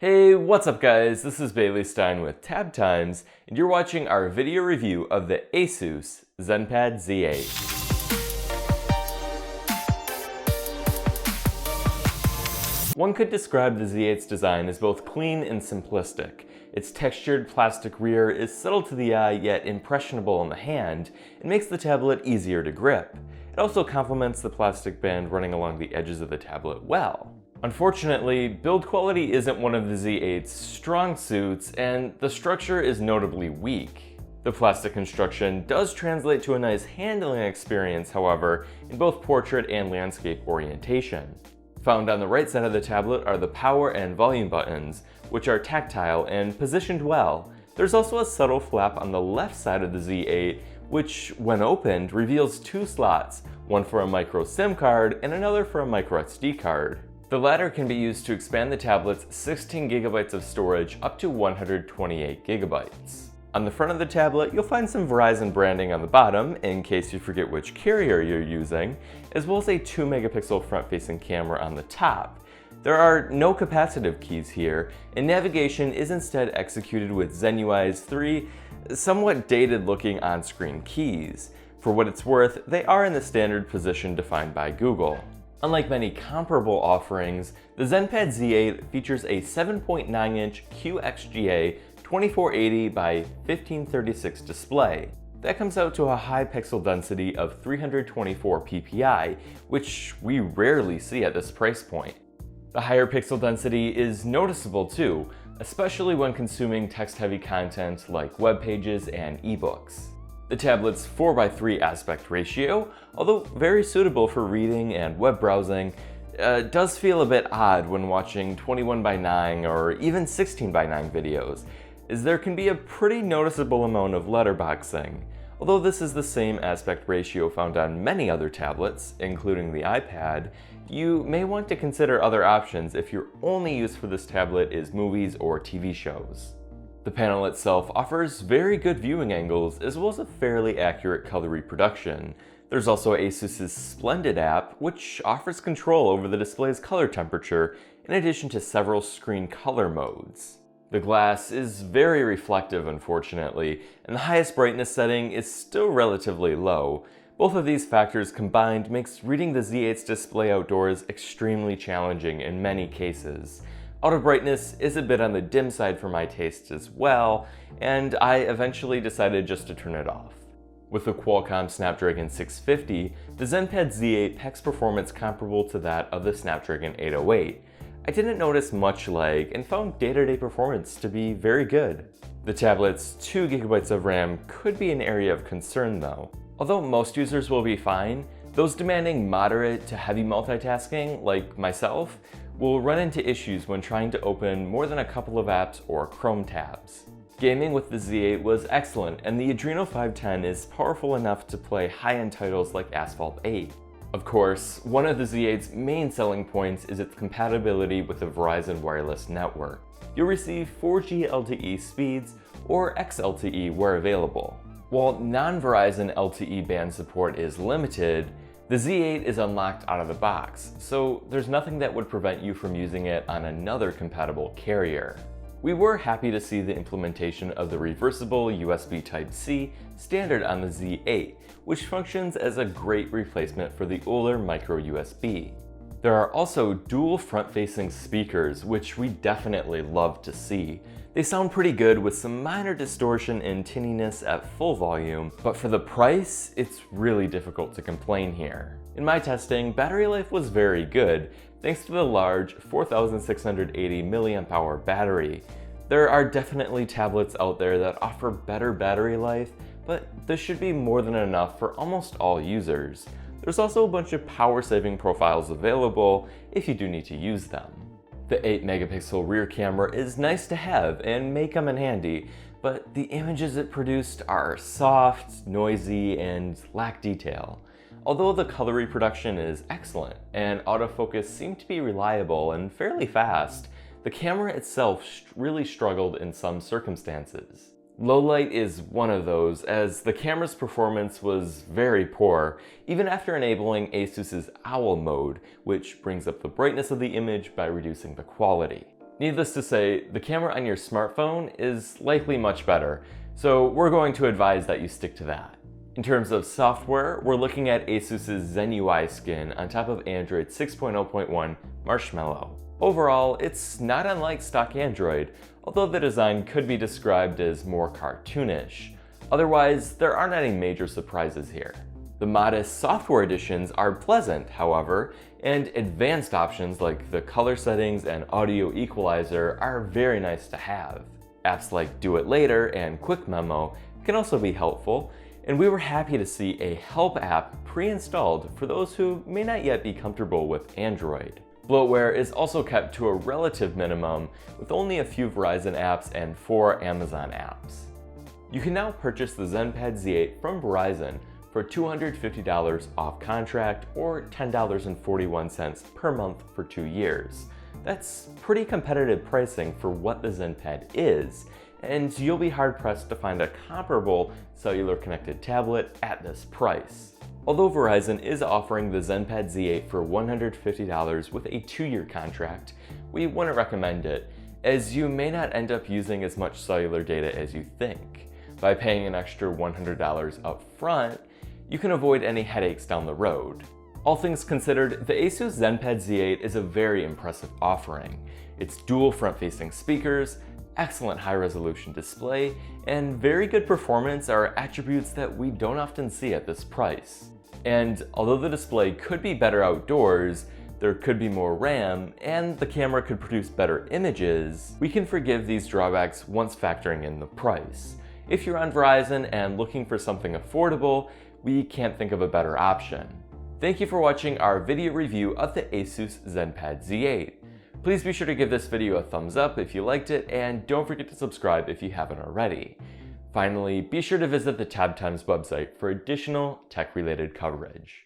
Hey, what's up guys? This is Bailey Stein with Tab Times, and you're watching our video review of the Asus ZenPad Z8. One could describe the Z8's design as both clean and simplistic. Its textured plastic rear is subtle to the eye yet impressionable in the hand and makes the tablet easier to grip. It also complements the plastic band running along the edges of the tablet well. Unfortunately, build quality isn't one of the Z8's strong suits, and the structure is notably weak. The plastic construction does translate to a nice handling experience, however, in both portrait and landscape orientation. Found on the right side of the tablet are the power and volume buttons, which are tactile and positioned well. There's also a subtle flap on the left side of the Z8, which, when opened, reveals two slots, one for a micro SIM card and another for a micro SD card. The latter can be used to expand the tablet's 16 GB of storage up to 128 GB. On the front of the tablet, you'll find some Verizon branding on the bottom, in case you forget which carrier you're using, as well as a 2-megapixel front-facing camera on the top. There are no capacitive keys here, and navigation is instead executed with ZenUI's 3 somewhat dated-looking on-screen keys. For what it's worth, they are in the standard position defined by Google. Unlike many comparable offerings, the ZenPad Z8 features a 7.9-inch QXGA 2480 by 1536 display. That comes out to a high pixel density of 324 ppi, which we rarely see at this price point. The higher pixel density is noticeable too, especially when consuming text-heavy content like web pages and ebooks. The tablet's 4:3 aspect ratio, although very suitable for reading and web browsing, does feel a bit odd when watching 21:9 or even 16:9 videos, as there can be a pretty noticeable amount of letterboxing. Although this is the same aspect ratio found on many other tablets, including the iPad, you may want to consider other options if your only use for this tablet is movies or TV shows. The panel itself offers very good viewing angles as well as a fairly accurate color reproduction. There's also Asus's Splendid app, which offers control over the display's color temperature in addition to several screen color modes. The glass is very reflective, unfortunately, and the highest brightness setting is still relatively low. Both of these factors combined makes reading the Z8's display outdoors extremely challenging in many cases. Auto brightness is a bit on the dim side for my taste as well, and I eventually decided just to turn it off. With the Qualcomm Snapdragon 650, the ZenPad Z8 packs performance comparable to that of the Snapdragon 808. I didn't notice much lag and found day-to-day performance to be very good. The tablet's 2 GB of RAM could be an area of concern though. Although most users will be fine, those demanding moderate to heavy multitasking, like myself, will run into issues when trying to open more than a couple of apps or Chrome tabs. Gaming with the Z8 was excellent, and the Adreno 510 is powerful enough to play high-end titles like Asphalt 8. Of course, one of the Z8's main selling points is its compatibility with the Verizon wireless network. You'll receive 4G LTE speeds or XLTE where available. While non-Verizon LTE band support is limited, the Z8 is unlocked out of the box, so there's nothing that would prevent you from using it on another compatible carrier. We were happy to see the implementation of the reversible USB Type-C standard on the Z8, which functions as a great replacement for the older micro USB. There are also dual front-facing speakers, which we definitely love to see. They sound pretty good with some minor distortion and tinniness at full volume, but for the price, it's really difficult to complain here. In my testing, battery life was very good, thanks to the large 4680 mAh battery. There are definitely tablets out there that offer better battery life, but this should be more than enough for almost all users. There's also a bunch of power-saving profiles available if you do need to use them. The 8-megapixel rear camera is nice to have and may come in handy, but the images it produced are soft, noisy, and lack detail. Although the color reproduction is excellent and autofocus seemed to be reliable and fairly fast, the camera itself really struggled in some circumstances. Low light is one of those, as the camera's performance was very poor, even after enabling Asus's Owl mode, which brings up the brightness of the image by reducing the quality. Needless to say, the camera on your smartphone is likely much better, so we're going to advise that you stick to that. In terms of software, we're looking at Asus's Zen UI skin on top of Android 6.0.1 Marshmallow. Overall, it's not unlike stock Android, although the design could be described as more cartoonish. Otherwise, there aren't any major surprises here. The modest software additions are pleasant, however, and advanced options like the color settings and audio equalizer are very nice to have. Apps like Do It Later and Quick Memo can also be helpful, and we were happy to see a help app pre-installed for those who may not yet be comfortable with Android. Bloatware is also kept to a relative minimum, with only a few Verizon apps and 4 Amazon apps. You can now purchase the ZenPad Z8 from Verizon for $250 off contract or $10.41 per month for 2 years. That's pretty competitive pricing for what the ZenPad is, and you'll be hard-pressed to find a comparable cellular connected tablet at this price. Although Verizon is offering the ZenPad Z8 for $150 with a 2-year contract, we wouldn't recommend it, as you may not end up using as much cellular data as you think. By paying an extra $100 up front, you can avoid any headaches down the road. All things considered, the Asus ZenPad Z8 is a very impressive offering. Its dual front-facing speakers, excellent high-resolution display, and very good performance are attributes that we don't often see at this price. And although the display could be better outdoors, there could be more RAM, and the camera could produce better images, we can forgive these drawbacks once factoring in the price. If you're on Verizon and looking for something affordable, we can't think of a better option. Thank you for watching our video review of the Asus ZenPad Z8. Please be sure to give this video a thumbs up if you liked it, and don't forget to subscribe if you haven't already. Finally, be sure to visit the Tab Times website for additional tech-related coverage.